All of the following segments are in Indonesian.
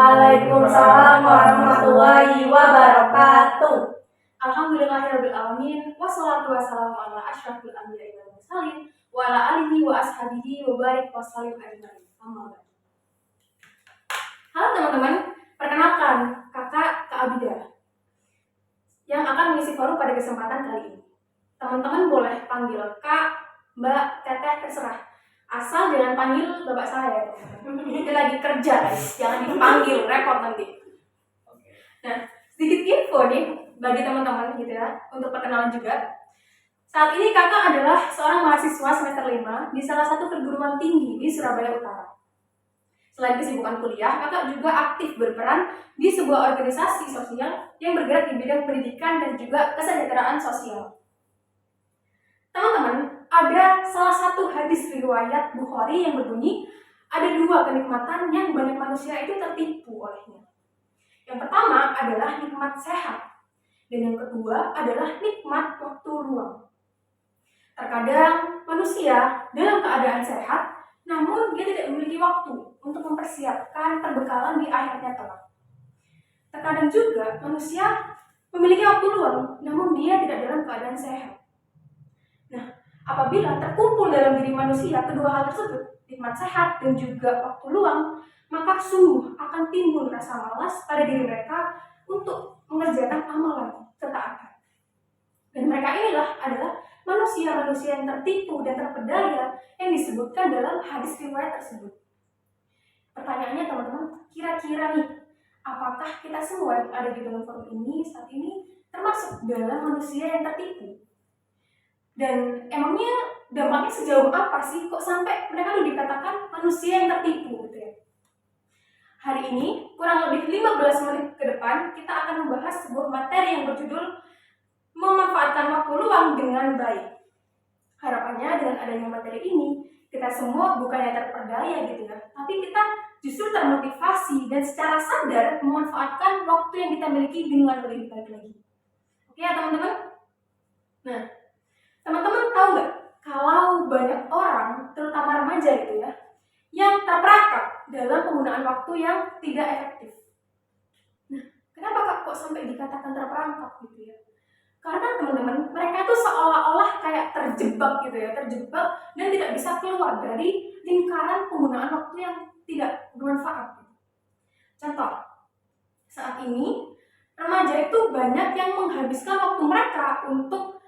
Waalaikumsalam warahmatullahi wabarakatuh. Alhamdulillahirabbil alamin wassalatu wassalamu ala asyrafil anbiya'i wal mursalin wa ala alihi wa ashabihi wa barik wa sallim ajmain. Amma ba'd. Halo teman-teman, perkenalkan Kakak Kak Abida yang akan mengisi forum pada kesempatan kali ini. Teman-teman boleh panggil Kak, Mbak, Teteh, terserah. Asal jangan panggil bapak saya. Dia lagi kerja guys, jangan dipanggil, repot nanti. Nah, sedikit info nih bagi teman-teman gitu ya, untuk perkenalan juga. Saat ini kakak adalah seorang mahasiswa semester 5 di salah satu perguruan tinggi di Surabaya Utara. Selain kesibukan kuliah, kakak juga aktif berperan di sebuah organisasi sosial yang bergerak di bidang pendidikan dan juga kesejahteraan sosial. Teman-teman, ada salah satu hadis riwayat Bukhari yang berbunyi, ada dua kenikmatan yang banyak manusia itu tertipu olehnya. Yang pertama adalah nikmat sehat, dan yang kedua adalah nikmat waktu luang. Terkadang manusia dalam keadaan sehat, namun dia tidak memiliki waktu untuk mempersiapkan perbekalan di akhirnya kelak. Terkadang juga manusia memiliki waktu luang, namun dia tidak dalam keadaan sehat. Nah, apabila terkumpul dalam diri manusia kedua hal tersebut, nikmat sehat dan juga waktu luang, maka sungguh akan timbul rasa malas pada diri mereka untuk mengerjakan amalan ketaatan. Dan mereka inilah adalah manusia-manusia yang tertipu dan terpedaya yang disebutkan dalam hadis riwayat tersebut. Pertanyaannya teman-teman, kira-kira nih, apakah kita semua yang ada di dalam forum ini saat ini termasuk dalam manusia yang tertipu? Dan emangnya dampaknya sejauh apa sih kok sampai mereka dikatakan manusia yang tertipu gitu ya? Hari ini kurang lebih 15 menit ke depan kita akan membahas sebuah materi yang berjudul memanfaatkan waktu luang dengan baik. Harapannya dengan adanya materi ini kita semua bukannya terperdaya gitu ya, tapi kita justru termotivasi dan secara sadar memanfaatkan waktu yang kita miliki dengan lebih baik lagi. Oke ya teman-teman? Nah, teman-teman tahu nggak kalau banyak orang, terutama remaja gitu ya, yang terperangkap dalam penggunaan waktu yang tidak efektif. Nah, kenapa kok sampai dikatakan terperangkap gitu ya? Karena teman-teman, mereka tuh seolah-olah kayak terjebak gitu ya, terjebak dan tidak bisa keluar dari lingkaran penggunaan waktu yang tidak bermanfaat. Contoh, saat ini remaja itu banyak yang menghabiskan waktu mereka untuk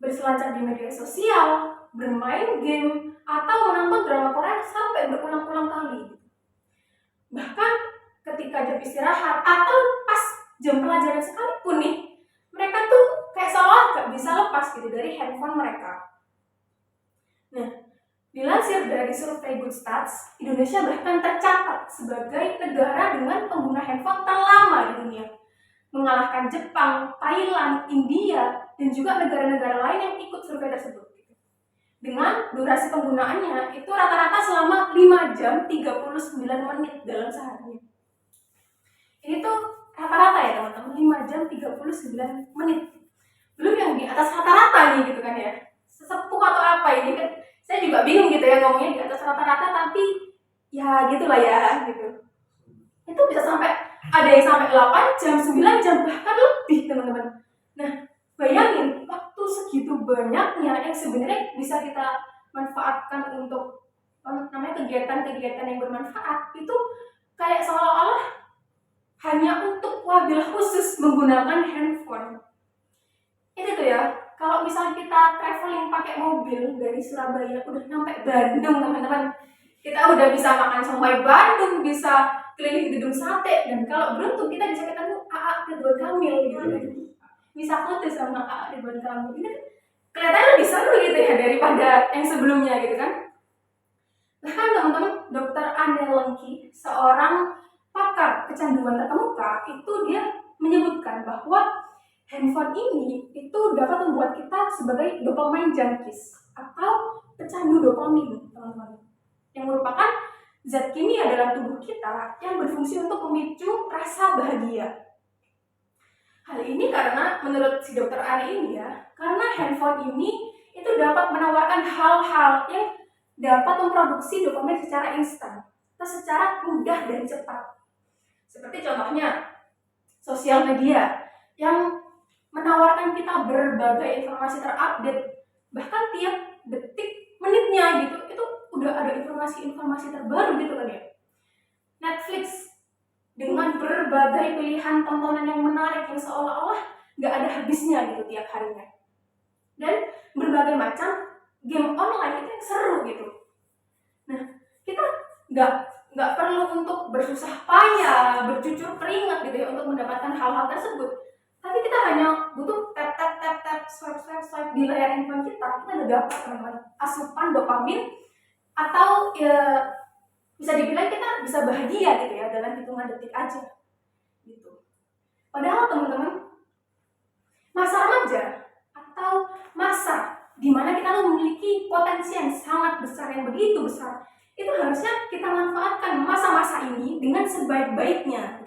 berselancar di media sosial, bermain game, atau menonton drama Korea sampai berulang-ulang kali. Bahkan ketika jam istirahat atau pas jam pelajaran sekalipun nih, mereka tuh kayak seolah gak bisa lepas gitu dari handphone mereka. Nah, dilansir dari survei Good Stats, Indonesia bahkan tercatat sebagai negara dengan pengguna handphone terlama di dunia, mengalahkan Jepang, Thailand, India, dan juga negara-negara lain yang ikut survei tersebut. Dengan durasi penggunaannya itu rata-rata selama 5 jam 39 menit dalam sehari. Ini tuh rata-rata ya teman-teman, 5 jam 39 menit. Belum yang di atas rata-rata nih gitu kan ya. Sesepuh atau apa ini kan, saya juga bingung gitu ya ngomongnya di atas rata-rata, tapi ya gitulah ya gitu. Itu bisa sampai, ada yang sampai 8 jam, 9 jam, bahkan lebih teman-teman. Nah, bayangin waktu segitu banyaknya yang sebenarnya bisa kita manfaatkan untuk namanya kegiatan-kegiatan yang bermanfaat, itu kayak seolah-olah hanya untuk wabil khusus menggunakan handphone. Itu tuh ya, kalau misalnya kita traveling pakai mobil dari Surabaya udah sampai Bandung teman-teman, kita udah bisa makan somai Bandung, bisa keliling gedung sate, dan kalau beruntung kita bisa ketemu AA Ridwan Kamil gitu kan, bisa foto sama AA Ridwan Kamil. Ini kelihatannya lebih seru gitu ya daripada yang sebelumnya gitu kan. Bahkan teman-teman, Dr. Anne Lengki, seorang pakar kecanduan terkemuka, itu dia menyebutkan bahwa handphone ini itu dapat membuat kita sebagai dopamine junkies atau pecandu dopamin, teman-teman, yang merupakan zat kimia dalam tubuh kita yang berfungsi untuk memicu rasa bahagia. Hal ini karena menurut si dokter Anne ini ya, karena handphone ini itu dapat menawarkan hal-hal yang dapat memproduksi dopamin secara instan atau secara mudah dan cepat. Seperti contohnya sosial media yang menawarkan kita berbagai informasi terupdate, bahkan tiap detik menitnya gitu itu udah ada informasi-informasi terbaru gitu kan ya. Netflix dengan berbagai pilihan tontonan yang menarik yang seolah-olah nggak ada habisnya gitu tiap harinya, dan berbagai macam game online itu yang seru gitu. Nah, kita nggak perlu untuk bersusah payah, bercucur keringat gitu ya untuk mendapatkan hal-hal tersebut. Tapi kita hanya butuh tap, swipe di layar handphone kita udah dapat teman-teman asupan dopamin, atau ya bisa dibilang kita bisa bahagia gitu ya dalam hitungan detik aja gitu. Padahal teman-teman, masa remaja atau masa dimana kita memiliki potensi yang sangat besar, yang begitu besar, itu harusnya kita manfaatkan masa-masa ini dengan sebaik-baiknya.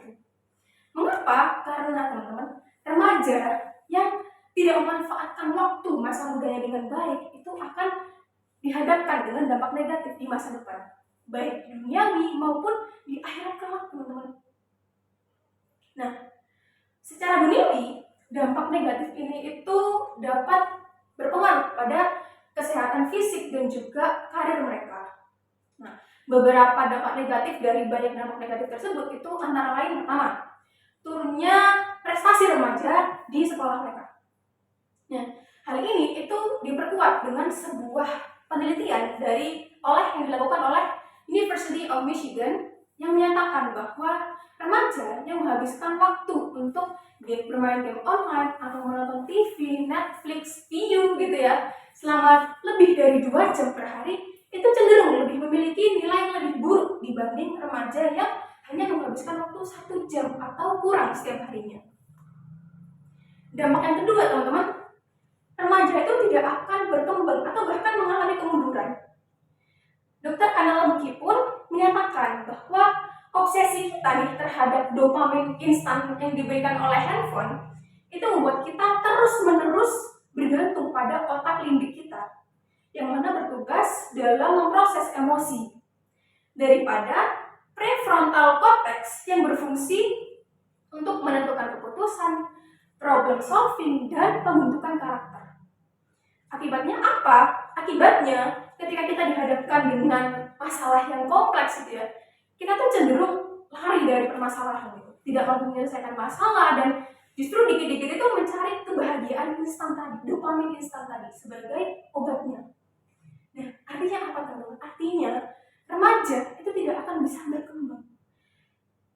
Mengapa? Karena teman-teman, remaja yang tidak memanfaatkan waktu masa mudanya dengan baik itu akan dihadapkan dengan dampak negatif di masa depan, baik duniawi maupun di akhirat kelak, teman-teman. Nah, secara duniawi, dampak negatif ini itu dapat berpengaruh pada kesehatan fisik dan juga karir mereka. Nah, beberapa dampak negatif dari banyak dampak negatif tersebut itu antara lain pertama, turunnya prestasi remaja di sekolah mereka. Nah, hal ini itu diperkuat dengan sebuah penelitian yang dilakukan oleh University of Michigan yang menyatakan bahwa remaja yang menghabiskan waktu untuk bermain game online atau menonton TV, Netflix, Viu gitu ya selama lebih dari 2 jam per hari itu cenderung lebih memiliki nilai yang lebih buruk dibanding remaja yang hanya menghabiskan waktu 1 jam atau kurang setiap harinya. Dampak yang kedua, teman-teman, remaja itu tidak akan berkembang atau bahkan mengalami kemunduran. Dr. Anna Lembke pun menyatakan bahwa obsesi kita nih terhadap dopamin instan yang diberikan oleh handphone itu membuat kita terus-menerus bergantung pada otak limbik kita yang mana bertugas dalam memproses emosi, daripada prefrontal cortex yang berfungsi untuk menentukan keputusan, problem solving, dan pembentukan karakter. Akibatnya apa? Akibatnya ketika kita dihadapkan dengan masalah yang kompleks gitu ya, kita tuh cenderung lari dari permasalahan gitu, tidak mampu menyelesaikan masalah, dan justru dikit-dikit itu mencari kebahagiaan instan tadi, dopamin instan tadi sebagai obatnya. Nah, artinya apa teman-teman? Artinya remaja itu tidak akan bisa berkembang.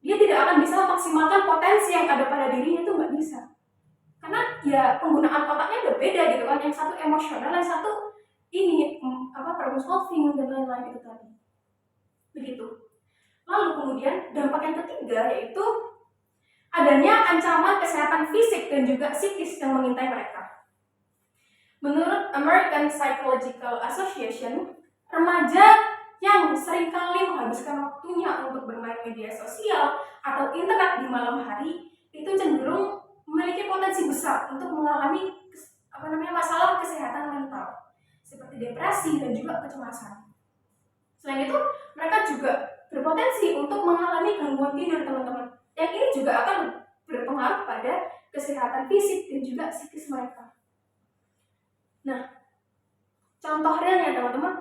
Dia tidak akan bisa memaksimalkan potensi yang ada pada dirinya, itu nggak bisa. Karena ya penggunaan otaknya udah beda gitu kan, yang satu emosional, yang satu ini problem solving dan lain-lain itu tadi. Begitu. Lalu kemudian dampak yang ketiga yaitu adanya ancaman kesehatan fisik dan juga psikis yang mengintai mereka. Menurut American Psychological Association, remaja yang seringkali menghabiskan waktunya untuk bermain media sosial atau internet di malam hari itu cenderung memiliki potensi besar untuk mengalami masalah kesehatan mental seperti depresi dan juga kecemasan. Selain itu, mereka juga berpotensi untuk mengalami gangguan tidur, teman-teman. Yang ini juga akan berpengaruh pada kesehatan fisik dan juga psikis mereka. Nah, contoh realnya teman-teman,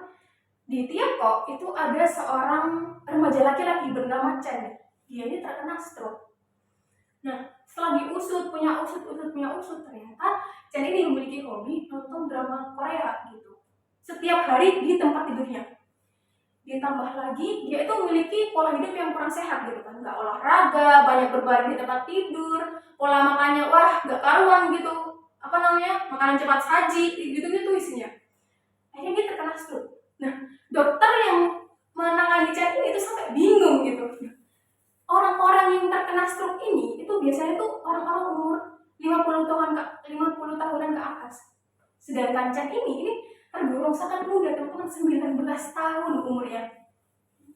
di Tiongkok itu ada seorang remaja laki-laki bernama Chen. Dia ini terkena stroke. Nah, setelah punya usut, ternyata Chen ini memiliki hobi nonton drama Korea gitu. Setiap hari di tempat tidurnya. Ditambah lagi, dia itu memiliki pola hidup yang kurang sehat gitu kan. Nggak olahraga, banyak berbaring di tempat tidur, pola makannya nggak karuan gitu. Makanan cepat saji, gitu-gitu isinya. Akhirnya dia terkena stroke. Nah, dokter yang menangani Chen ini itu sampai bingung gitu. Orang-orang yang terkena stroke ini itu biasanya tuh orang-orang umur 50 tahunan ke atas. Sedangkan Chen ini tergolong sangat muda, teman-teman, 19 tahun umurnya.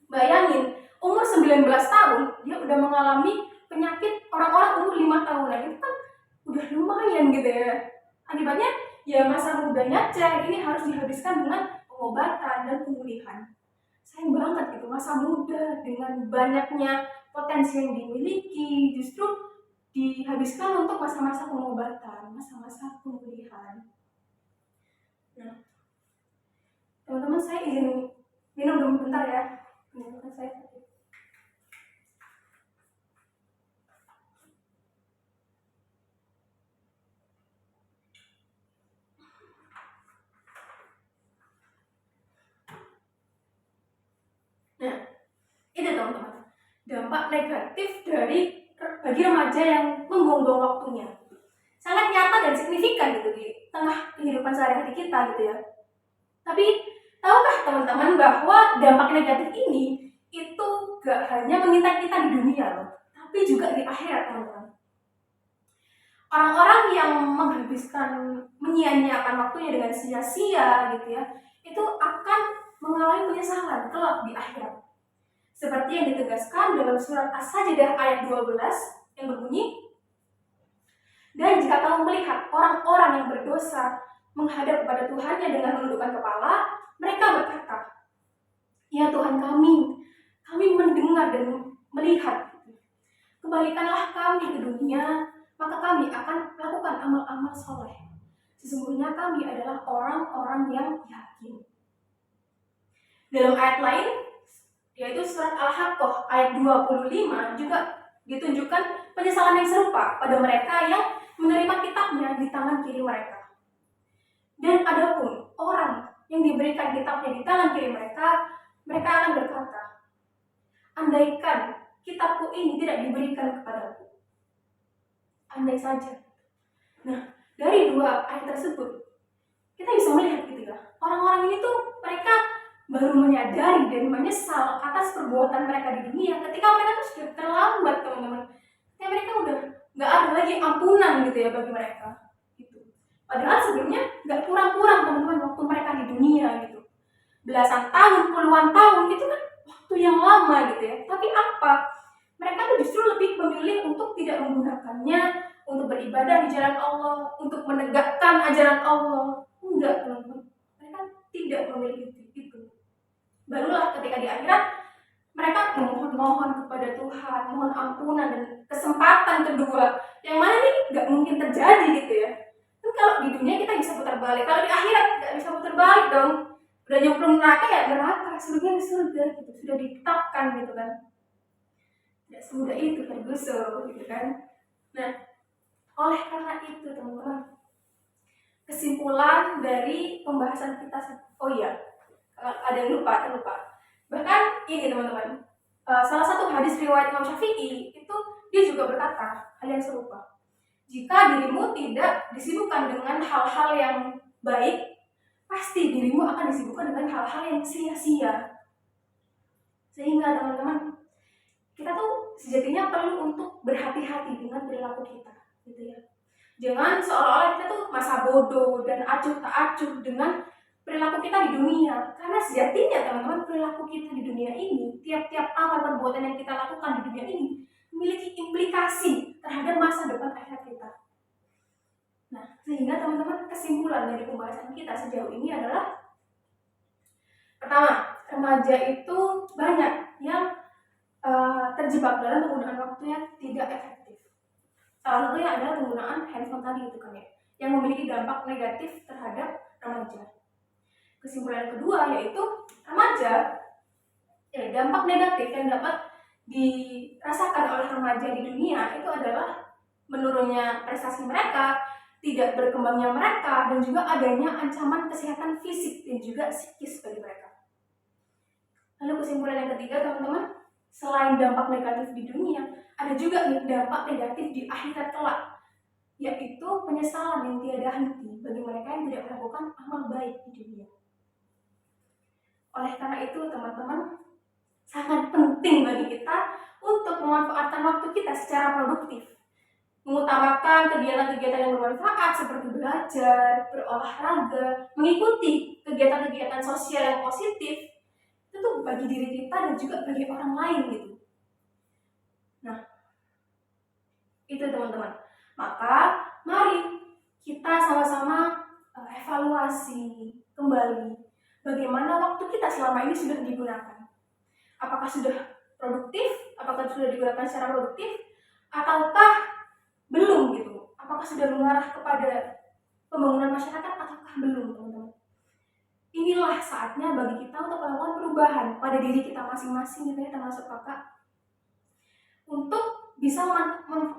Bayangin, umur 19 tahun dia udah mengalami penyakit orang-orang umur 5 tahunan. Itu kan udah lumayan gitu ya. Akibatnya ya masa mudanya Chen ini harus dihabiskan dengan pengobatan dan pemulihan. Sayang banget gitu, masa muda dengan banyaknya potensi yang dimiliki justru dihabiskan untuk masa-masa pengobatan, masa-masa pemulihan. Nah, teman-teman, saya izin minum dulu bentar ya. Saya Nah, itu teman-teman, dampak negatif bagi remaja yang membuang-buang waktunya. Sangat nyata dan signifikan gitu di tengah kehidupan sehari-hari kita gitu ya. Tapi tahukah teman-teman bahwa dampak negatif ini itu gak hanya mengintai kita di dunia loh, tapi juga di akhirat teman-teman. Orang-orang yang menyia-nyiakan waktunya dengan sia-sia gitu ya, itu akan mengalami penyesalan kelak di akhirat. Seperti yang ditegaskan dalam surat As-Sajdah ayat 12 yang berbunyi, dan jika kamu melihat orang-orang yang berdosa menghadap kepada Tuhannya dengan menundukkan kepala, mereka berkata, ya Tuhan kami mendengar dan melihat. Kembalikanlah kami ke dunia, maka kami akan melakukan amal-amal soleh. Sesungguhnya kami adalah orang-orang yang yakin. Dalam ayat lain, yaitu surat Al-Haqqah ayat 25, juga ditunjukkan penyesalan yang serupa pada mereka yang menerima kitabnya di tangan kiri mereka. Dan adapun orang yang diberikan kitabnya di tangan kiri mereka, mereka akan berkata, andaikan kitabku ini tidak diberikan kepadaku. Andai saja. Nah, dari dua ayat tersebut, kita bisa melihat gitu ya, orang-orang ini tuh mereka baru menyadari dan menyesal atas perbuatan mereka di dunia ketika mereka tuh sudah terlambat teman-teman. Ketika mereka udah gak ada lagi ampunan gitu ya bagi mereka gitu. Padahal sebelumnya gak kurang-kurang teman-teman waktu mereka di dunia gitu, belasan tahun, puluhan tahun, itu kan waktu yang lama gitu ya. Tapi apa? Mereka tuh justru lebih memilih untuk tidak menggunakannya untuk beribadah di jalan Allah, untuk menegakkan ajaran Allah. Enggak teman-teman, mereka tidak memilih itu. Barulah ketika di akhirat mereka mohon kepada Tuhan, mohon ampunan dan kesempatan kedua, yang mana nih gak mungkin terjadi gitu ya. Kan kalau di dunia kita bisa putar balik, kalau di akhirat gak bisa putar balik dong. Udah nyemplung neraka ya neraka, surga ya surga gitu, sudah ditetapkan gitu kan. Tidak semudah itu tergusur gitu kan. Nah, oleh karena itu teman-teman, kesimpulan dari pembahasan kita, ada yang terlupa. Bahkan ini teman-teman, salah satu hadis riwayat Imam Syafi'i itu dia juga berkata hal yang serupa. Jika dirimu tidak disibukkan dengan hal-hal yang baik, pasti dirimu akan disibukkan dengan hal-hal yang sia-sia. Sehingga teman-teman, kita tuh sejatinya perlu untuk berhati-hati dengan perilaku kita, gitu ya. Jangan seolah-olah kita tuh masa bodoh dan acuh tak acuh dengan perilaku kita di dunia. Karena sejatinya teman-teman, perilaku kita di dunia ini, tiap-tiap amal perbuatan yang kita lakukan di dunia ini memiliki implikasi terhadap masa depan akhirat kita. Nah, sehingga teman-teman, kesimpulan dari pembahasan kita sejauh ini adalah, pertama, remaja itu banyak yang terjebak dalam penggunaan waktu yang tidak efektif. Salah satunya adalah penggunaan handphone tadi itu kan ya, yang memiliki dampak negatif terhadap remaja. Kesimpulan kedua yaitu remaja, dampak negatif yang dapat dirasakan oleh remaja di dunia itu adalah menurunnya prestasi mereka, tidak berkembangnya mereka, dan juga adanya ancaman kesehatan fisik dan juga psikis bagi mereka. Lalu kesimpulan yang ketiga teman-teman, selain dampak negatif di dunia, ada juga dampak negatif di akhirat kelak, yaitu penyesalan yang tiada henti bagi mereka yang tidak melakukan amal baik di dunia. Oleh karena itu teman-teman, sangat penting bagi kita untuk memanfaatkan waktu kita secara produktif, mengutamakan kegiatan-kegiatan yang bermanfaat seperti belajar, berolahraga, mengikuti kegiatan-kegiatan sosial yang positif, itu bagi diri kita dan juga bagi orang lain gitu. Nah, itu teman-teman. Maka mari kita sama-sama evaluasi kembali bagaimana waktu kita selama ini sudah digunakan. Apakah sudah produktif, apakah sudah digunakan secara produktif, ataukah belum gitu. Apakah sudah mengarah kepada pembangunan masyarakat ataukah belum, teman-teman. Inilah saatnya bagi kita untuk melakukan perubahan pada diri kita masing-masing gitu ya, termasuk kakak, untuk bisa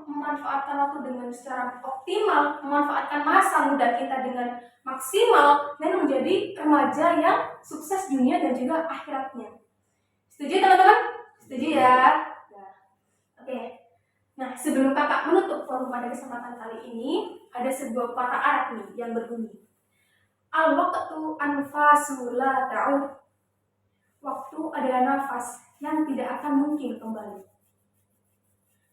memanfaatkan waktu dengan secara optimal, memanfaatkan masa muda kita dengan maksimal, dan menjadi remaja yang sukses dunia dan juga akhiratnya. Setuju teman-teman? Setuju ya? Oke. Nah, sebelum kakak menutup forum pada kesempatan kali ini, ada sebuah kata Arab nih yang berbunyi, al-waqtu anfasu la ta'ud. Waktu adalah nafas yang tidak akan mungkin kembali.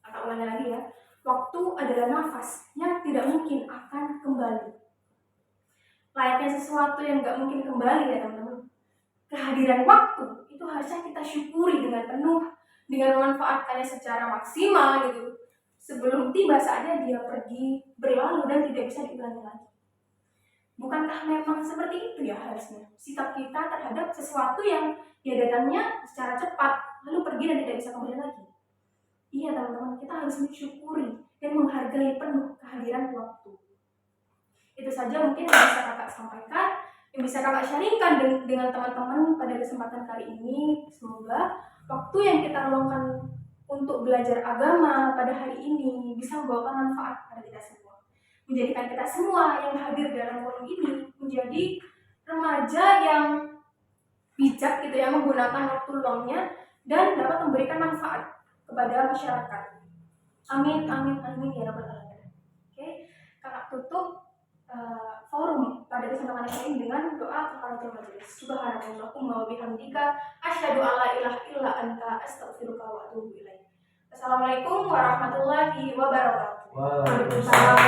Kakak ulangi lagi ya. Waktu adalah nafas yang tidak mungkin akan kembali. Layaknya sesuatu yang gak mungkin kembali ya teman-teman. Kehadiran waktu itu harusnya kita syukuri dengan penuh, dengan memanfaatkannya secara maksimal gitu. Sebelum tiba saatnya dia pergi, berlalu dan tidak bisa diulangi lagi. Bukankah memang seperti itu ya harusnya sikap kita terhadap sesuatu yang ya datangnya secara cepat lalu pergi dan tidak bisa kembali lagi? Iya teman-teman, kita harus mensyukuri dan menghargai penuh kehadiran waktu. Itu saja mungkin yang bisa kakak sampaikan, yang bisa kakak sharingkan dengan teman-teman pada kesempatan kali ini. Semoga waktu yang kita luangkan untuk belajar agama pada hari ini bisa membawakan manfaat pada kita semua, menjadikan kita semua yang hadir dalam forum ini menjadi remaja yang bijak gitu ya, menggunakan waktu luangnya dan dapat memberikan manfaat kepada masyarakat. Amin, amin, amin ya rabbal alamin. Oke, kakak tutup forum pada kesempatan kali ini dengan doa kafaratul majelis. Subhanallahumma wa bihamdika asyhadu an la ilaha illa anta astaghfiruka wa atubu ilaik. Assalamualaikum warahmatullahi wabarakatuh. Waalaikumsalam.